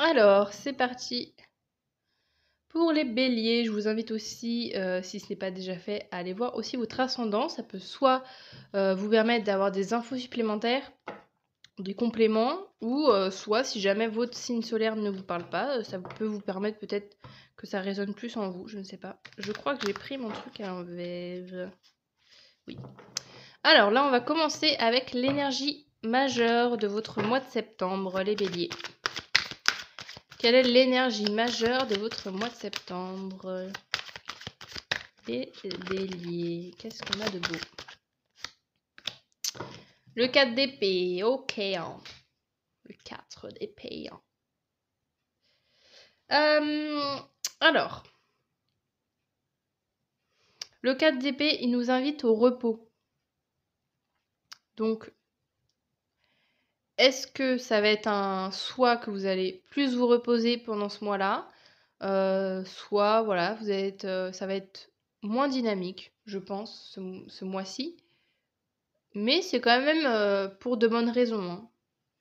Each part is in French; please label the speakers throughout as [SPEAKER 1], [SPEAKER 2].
[SPEAKER 1] Alors, c'est parti. Pour les béliers, je vous invite aussi, si ce n'est pas déjà fait, à aller voir aussi votre ascendant. Ça peut soit vous permettre d'avoir des infos supplémentaires, des compléments, ou soit si jamais votre signe solaire ne vous parle pas, ça peut vous permettre peut-être que ça résonne plus en vous, je ne sais pas. Je crois que j'ai pris mon truc à l'envers. Oui. Alors là, on va commencer avec l'énergie majeure de votre mois de septembre, les béliers. Quelle est l'énergie majeure de votre mois de septembre? Les béliers. Qu'est-ce qu'on a de beau? Le 4 d'épée. Ok. Le 4 d'épée. Alors. Le 4 d'épée, il nous invite au repos. Donc, est-ce que ça va être un soit que vous allez plus vous reposer pendant ce mois-là, soit, voilà, ça va être moins dynamique, je pense, ce mois-ci. Mais c'est quand même pour de bonnes raisons. Hein.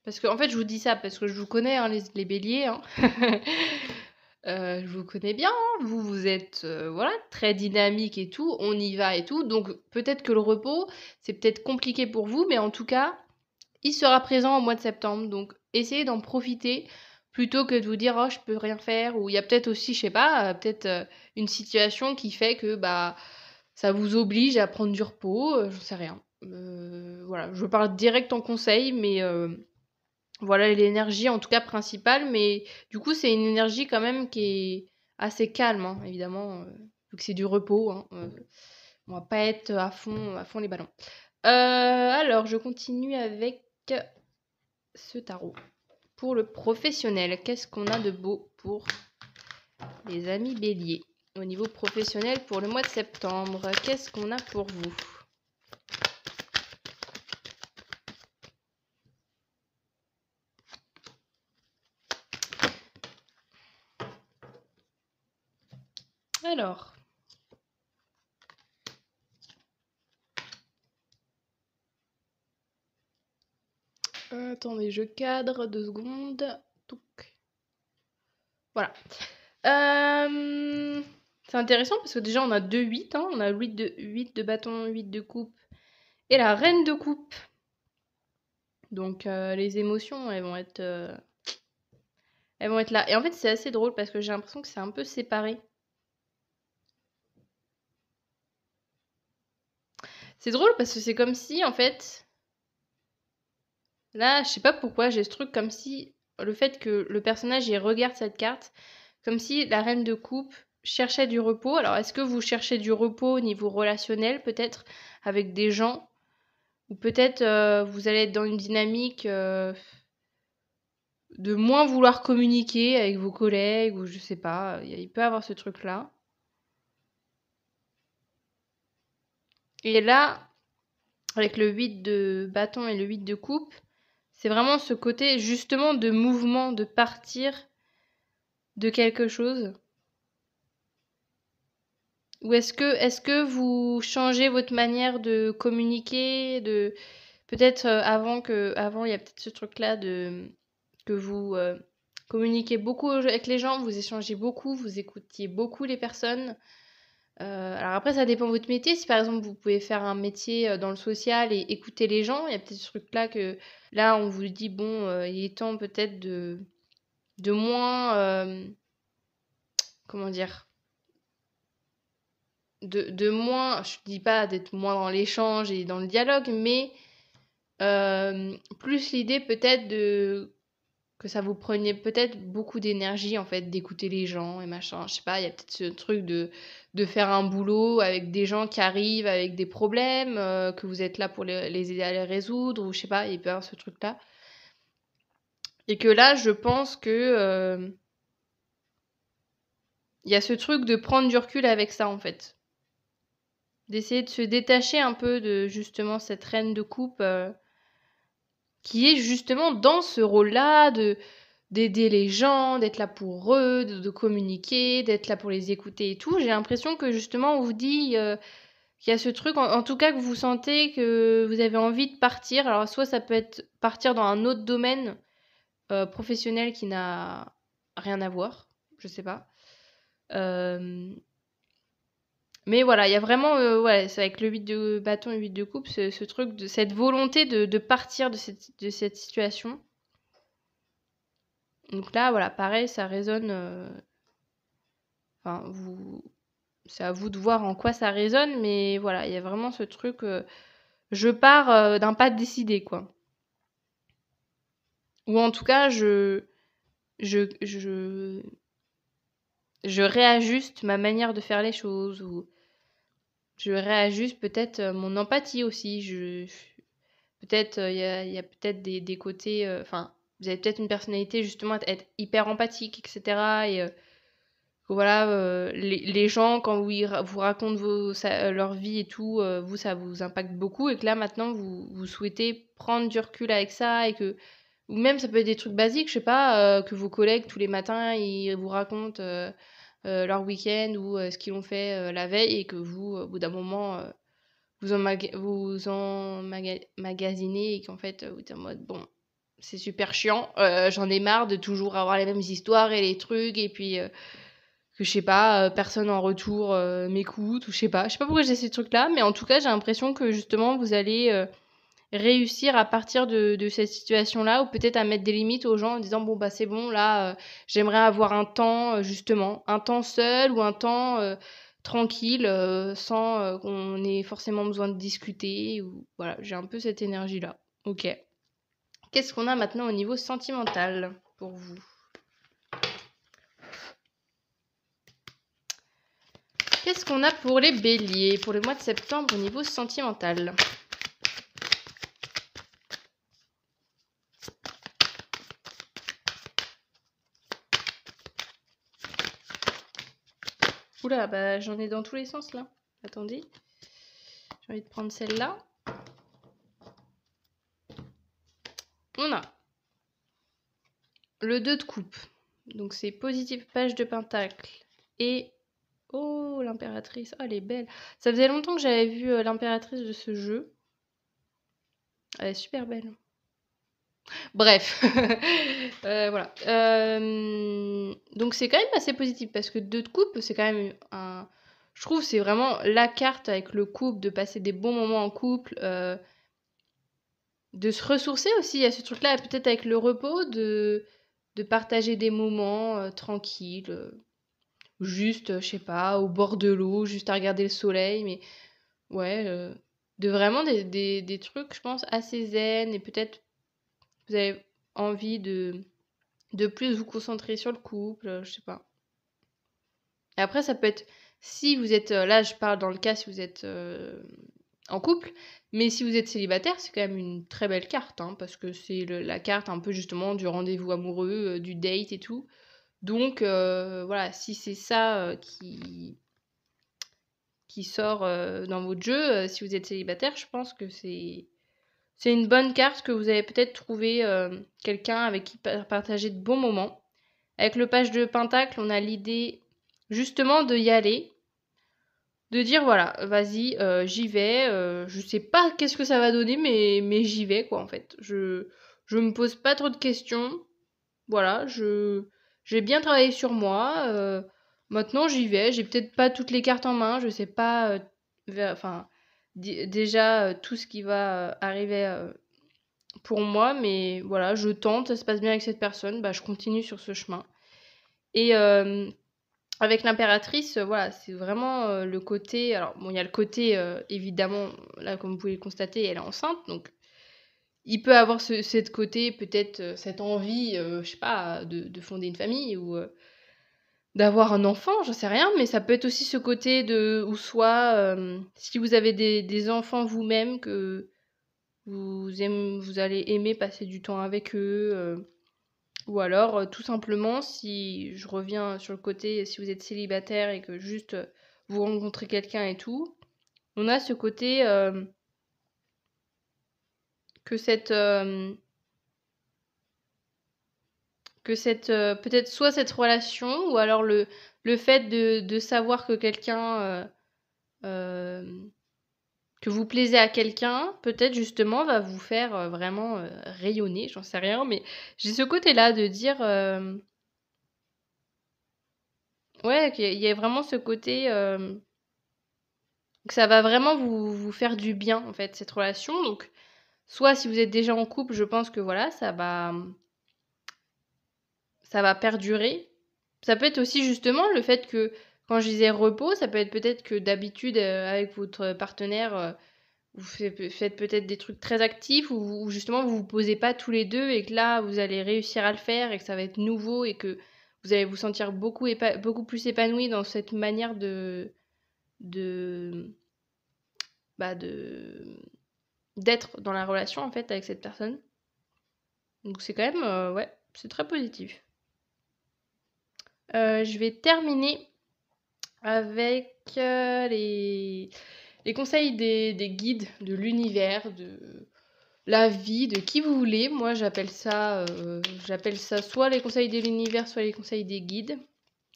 [SPEAKER 1] Parce que, en fait, je vous dis ça parce que je vous connais, hein, les béliers. Hein. Je vous connais bien. Hein. Vous êtes voilà, très dynamique et tout. On y va et tout. Donc, peut-être que le repos, c'est peut-être compliqué pour vous. Mais en tout cas, il sera présent au mois de septembre. Donc, essayez d'en profiter plutôt que de vous dire « Oh, je peux rien faire ». Ou il y a peut-être aussi, je sais pas, peut-être une situation qui fait que bah ça vous oblige à prendre du repos. J'en sais rien. Voilà, je parle direct en conseil, mais voilà l'énergie en tout cas principale. Mais du coup, c'est une énergie quand même qui est assez calme, hein, évidemment, vu que c'est du repos. Hein, on va pas être à fond les ballons. Alors, je continue avec ce tarot. Pour le professionnel, qu'est-ce qu'on a de beau pour les amis béliers? Au niveau professionnel, pour le mois de septembre, qu'est-ce qu'on a pour vous? Alors, attendez, je cadre 2 secondes. Touc. Voilà. C'est intéressant parce que déjà on a 2 8, hein, on a 8 de bâton, 8 de coupe et la reine de coupe. Donc les émotions, elles vont être là. Et en fait, c'est assez drôle parce que j'ai l'impression que c'est un peu séparé. C'est drôle parce que c'est comme si, en fait, là, je sais pas pourquoi, j'ai ce truc comme si le fait que le personnage il regarde cette carte, comme si la reine de coupe cherchait du repos. Alors, est-ce que vous cherchez du repos au niveau relationnel, peut-être, avec des gens? Ou peut-être vous allez être dans une dynamique de moins vouloir communiquer avec vos collègues, ou je sais pas, il peut y avoir ce truc-là. Et là, avec le 8 de bâton et le 8 de coupe, c'est vraiment ce côté justement de mouvement, de partir de quelque chose. Ou est-ce que vous changez votre manière de communiquer, de peut-être avant il y a peut-être ce truc-là de que vous communiquez beaucoup avec les gens, vous échangez beaucoup, vous écoutiez beaucoup les personnes. Alors après, ça dépend de votre métier. Si par exemple vous pouvez faire un métier dans le social et écouter les gens, il y a peut-être ce truc-là que là on vous dit bon, il est temps peut-être de moins comment dire, de moins, je dis pas d'être moins dans l'échange et dans le dialogue, mais plus l'idée peut-être que ça vous prenait peut-être beaucoup d'énergie en fait d'écouter les gens et machin. Je sais pas, il y a peut-être ce truc de faire un boulot avec des gens qui arrivent avec des problèmes, que vous êtes là pour les aider à les résoudre, ou je sais pas, il peut y avoir ce truc-là. Et que là, je pense que il y a ce truc de prendre du recul avec ça en fait. D'essayer de se détacher un peu de justement cette reine de coupe qui est justement dans ce rôle-là d'aider les gens, d'être là pour eux, de communiquer, d'être là pour les écouter et tout. J'ai l'impression que justement on vous dit qu'il y a ce truc, en tout cas que vous sentez que vous avez envie de partir. Alors soit ça peut être partir dans un autre domaine professionnel qui n'a rien à voir, je sais pas. Mais voilà, il y a vraiment, ouais, c'est avec le 8 de bâton et 8 de coupe, ce truc, cette volonté de partir de cette situation. Donc là, voilà, pareil, ça résonne. Enfin, c'est à vous de voir en quoi ça résonne, mais voilà, il y a vraiment ce truc. Je pars d'un pas décidé, quoi. Ou en tout cas, je, je, je réajuste ma manière de faire les choses, ou je réajuste peut-être mon empathie aussi. Peut-être, il y a peut-être des côtés. Enfin, vous avez peut-être une personnalité justement à être hyper empathique, etc. Et voilà, les gens, quand vous racontent leur vie et tout, vous, ça vous impacte beaucoup. Et que là, maintenant, vous souhaitez prendre du recul avec ça. Ou même, ça peut être des trucs basiques, je sais pas, que vos collègues, tous les matins, ils vous racontent leur week-end ou ce qu'ils ont fait la veille. Et que vous, au bout d'un moment, magasinez et qu'en fait, vous êtes en mode, bon, c'est super chiant, j'en ai marre de toujours avoir les mêmes histoires et les trucs, et puis que je sais pas, personne en retour m'écoute, ou je sais pas pourquoi j'ai ces trucs-là, mais en tout cas, j'ai l'impression que justement, vous allez réussir à partir de cette situation-là, ou peut-être à mettre des limites aux gens en disant, bon, bah c'est bon, là, j'aimerais avoir un temps, justement, un temps seul ou un temps tranquille, sans qu'on ait forcément besoin de discuter, ou voilà, j'ai un peu cette énergie-là. Ok. Qu'est-ce qu'on a maintenant au niveau sentimental pour vous? Qu'est-ce qu'on a pour les béliers pour le mois de septembre au niveau sentimental? Oula, bah j'en ai dans tous les sens là. Attendez. J'ai envie de prendre celle-là. On a le 2 de coupe. Donc c'est positif, page de pentacle. Et... oh, l'impératrice. Oh, elle est belle. Ça faisait longtemps que j'avais vu l'impératrice de ce jeu. Elle est super belle. Bref. Voilà. Donc c'est quand même assez positif parce que 2 de coupe, c'est quand même un... Je trouve que c'est vraiment la carte avec le couple, de passer des bons moments en couple, de se ressourcer aussi. Il y a ce truc-là, peut-être avec le repos, de partager des moments tranquilles, juste, je sais pas, au bord de l'eau, juste à regarder le soleil, mais ouais, de vraiment des trucs, je pense, assez zen, et peut-être vous avez envie de plus vous concentrer sur le couple, je sais pas. Et après, ça peut être, si vous êtes, là je parle dans le cas si vous êtes en couple, mais si vous êtes célibataire, c'est quand même une très belle carte, hein, parce que c'est la carte un peu justement du rendez-vous amoureux, du date et tout. Donc voilà, si c'est ça qui sort dans votre jeu, si vous êtes célibataire, je pense que c'est une bonne carte, que vous avez peut-être trouvé quelqu'un avec qui partager de bons moments. Avec le page de pentacle, on a l'idée justement de y aller, de dire voilà, vas-y, j'y vais, je sais pas qu'est-ce que ça va donner, mais j'y vais, quoi, en fait. Je me pose pas trop de questions, voilà, j'ai bien travaillé sur moi, maintenant j'y vais, j'ai peut-être pas toutes les cartes en main, je sais pas, enfin, déjà tout ce qui va arriver pour moi, mais voilà, je tente, ça se passe bien avec cette personne, bah je continue sur ce chemin. Et avec l'impératrice, voilà, c'est vraiment le côté. Alors, bon, il y a le côté, évidemment, là, comme vous pouvez le constater, elle est enceinte, donc il peut avoir cette côté, peut-être cette envie, je sais pas, de fonder une famille, ou d'avoir un enfant, j'en sais rien, mais ça peut être aussi ce côté ou soit, si vous avez des enfants vous-même, que vous allez aimer passer du temps avec eux. Ou alors, tout simplement, si je reviens sur le côté, si vous êtes célibataire et que juste vous rencontrez quelqu'un et tout, on a ce côté que cette peut-être soit cette relation, ou alors le fait de savoir que quelqu'un que vous plaisez à quelqu'un, peut-être justement va vous faire vraiment rayonner, j'en sais rien, mais j'ai ce côté-là de dire Ouais, qu'il y ait vraiment ce côté, que ça va vraiment vous faire du bien, en fait, cette relation. Donc, soit si vous êtes déjà en couple, je pense que voilà, ça va perdurer. Ça peut être aussi justement le fait que, quand je disais repos, ça peut être peut-être que d'habitude, avec votre partenaire, faites peut-être des trucs très actifs ou justement vous vous posez pas tous les deux et que là, vous allez réussir à le faire et que ça va être nouveau et que vous allez vous sentir beaucoup plus épanoui dans cette manière de, bah de, d'être dans la relation en fait avec cette personne. Donc c'est quand même, ouais, c'est très positif. Je vais terminer avec les conseils des guides de l'univers, de la vie, de qui vous voulez. Moi, j'appelle ça soit les conseils de l'univers, soit les conseils des guides.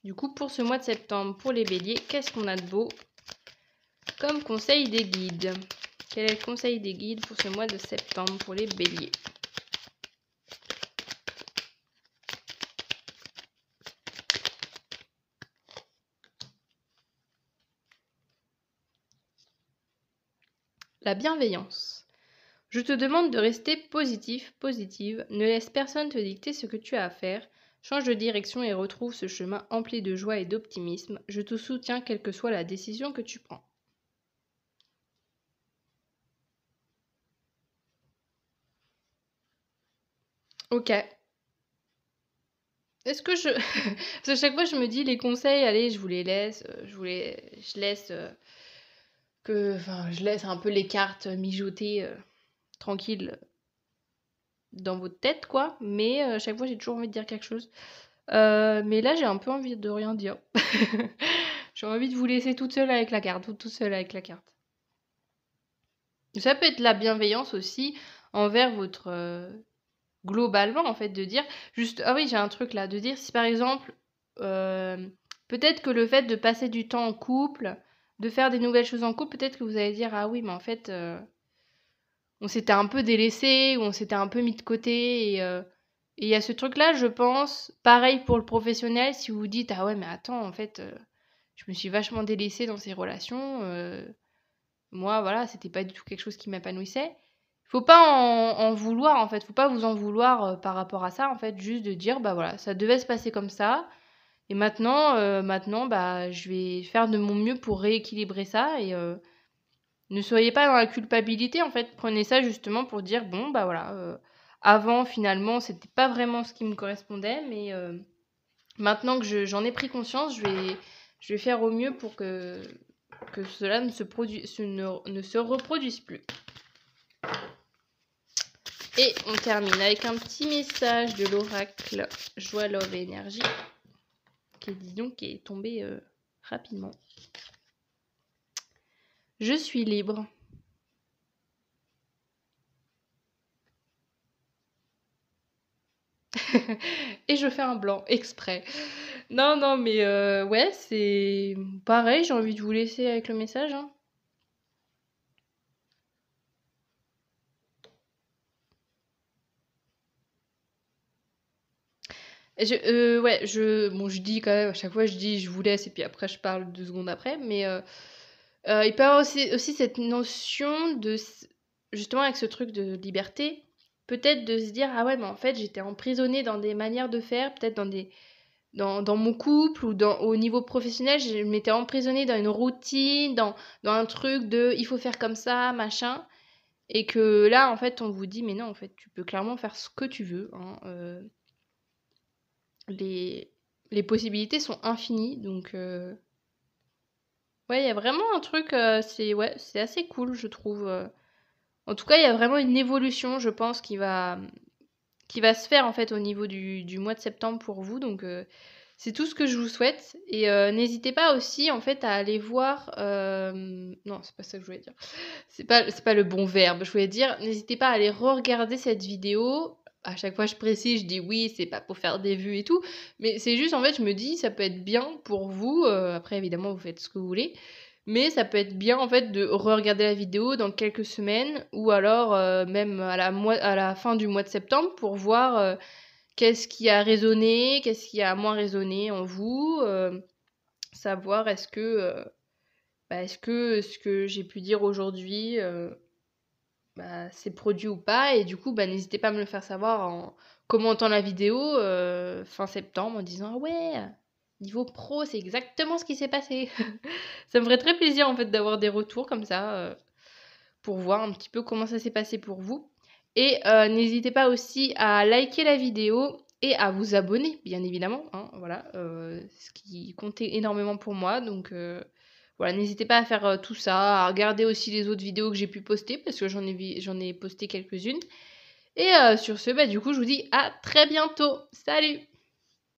[SPEAKER 1] Du coup, pour ce mois de septembre, pour les béliers, qu'est-ce qu'on a de beau comme conseil des guides? Quel est le conseil des guides pour ce mois de septembre pour les béliers? La bienveillance. Je te demande de rester positif, positive. Ne laisse personne te dicter ce que tu as à faire. Change de direction et retrouve ce chemin empli de joie et d'optimisme. Je te soutiens quelle que soit la décision que tu prends. Ok. Est-ce que je... Parce que chaque fois, je me dis, les conseils, allez, je vous les laisse. Je laisse je laisse un peu les cartes mijoter tranquille dans votre tête, quoi. Mais chaque fois, j'ai toujours envie de dire quelque chose. Mais là, j'ai un peu envie de rien dire. J'ai envie de vous laisser toute seule avec la carte, toute seule avec la carte. Ça peut être la bienveillance aussi envers votre... globalement, en fait, de dire... Juste, ah oui, j'ai un truc là, de dire si par exemple, peut-être que le fait de passer du temps en couple, de faire des nouvelles choses en couple, peut-être que vous allez dire, ah oui, mais en fait, on s'était un peu délaissé, ou on s'était un peu mis de côté, et il y a ce truc-là, je pense, pareil pour le professionnel, si vous vous dites, ah ouais, mais attends, en fait, je me suis vachement délaissée dans ces relations, moi, voilà, c'était pas du tout quelque chose qui m'épanouissait. Faut pas en vouloir, en fait, faut pas vous en vouloir par rapport à ça, en fait, juste de dire, bah voilà, ça devait se passer comme ça, et maintenant, bah, je vais faire de mon mieux pour rééquilibrer ça, et ne soyez pas dans la culpabilité, en fait, prenez ça justement pour dire, bon, bah voilà, avant, finalement, c'était pas vraiment ce qui me correspondait, mais maintenant que j'en ai pris conscience, je vais faire au mieux pour que cela ne se reproduise plus. Et on termine avec un petit message de l'oracle Joie, Love et Énergie, qui est tombé rapidement. Je suis libre. Et je fais un blanc exprès. Non, mais ouais, c'est pareil, j'ai envie de vous laisser avec le message. Hein. Bon, je dis quand même, à chaque fois, je dis je vous laisse et puis après, je parle 2 secondes après. Mais il peut y avoir aussi cette notion de, justement, avec ce truc de liberté, peut-être de se dire, ah ouais, mais en fait, j'étais emprisonnée dans des manières de faire, peut-être dans mon couple ou au niveau professionnel, je m'étais emprisonnée dans une routine, dans un truc de il faut faire comme ça, machin. Et que là, en fait, on vous dit, mais non, en fait, tu peux clairement faire ce que tu veux. Hein, les possibilités sont infinies. Donc, ouais, il y a vraiment un truc, c'est assez cool, je trouve. En tout cas, il y a vraiment une évolution, je pense, qui va se faire, en fait, au niveau du mois de septembre pour vous. Donc, c'est tout ce que je vous souhaite. Et n'hésitez pas aussi, en fait, à aller voir... Non, c'est pas ça que je voulais dire. C'est pas le bon verbe. Je voulais dire, n'hésitez pas à aller re-regarder cette vidéo. À chaque fois, je précise, je dis oui, c'est pas pour faire des vues et tout. Mais c'est juste, en fait, je me dis, ça peut être bien pour vous. Après, évidemment, vous faites ce que vous voulez. Mais ça peut être bien, en fait, de re-regarder la vidéo dans quelques semaines. Ou alors, même à la fin du mois de septembre pour voir... qu'est-ce qui a résonné, qu'est-ce qui a moins résonné en vous. savoir est-ce que, est-ce que ce que j'ai pu dire aujourd'hui, c'est produit ou pas. Et du coup, n'hésitez pas à me le faire savoir en commentant la vidéo fin septembre en disant: «Ah ouais, niveau pro, c'est exactement ce qui s'est passé». Ça me ferait très plaisir en fait d'avoir des retours comme ça, pour voir un petit peu comment ça s'est passé pour vous. Et n'hésitez pas aussi à liker la vidéo et à vous abonner, bien évidemment, hein, voilà, ce qui comptait énormément pour moi. Donc voilà, n'hésitez pas à faire tout ça, à regarder aussi les autres vidéos que j'ai pu poster, parce que j'en ai posté quelques-unes. Et sur ce, du coup, je vous dis à très bientôt. Salut!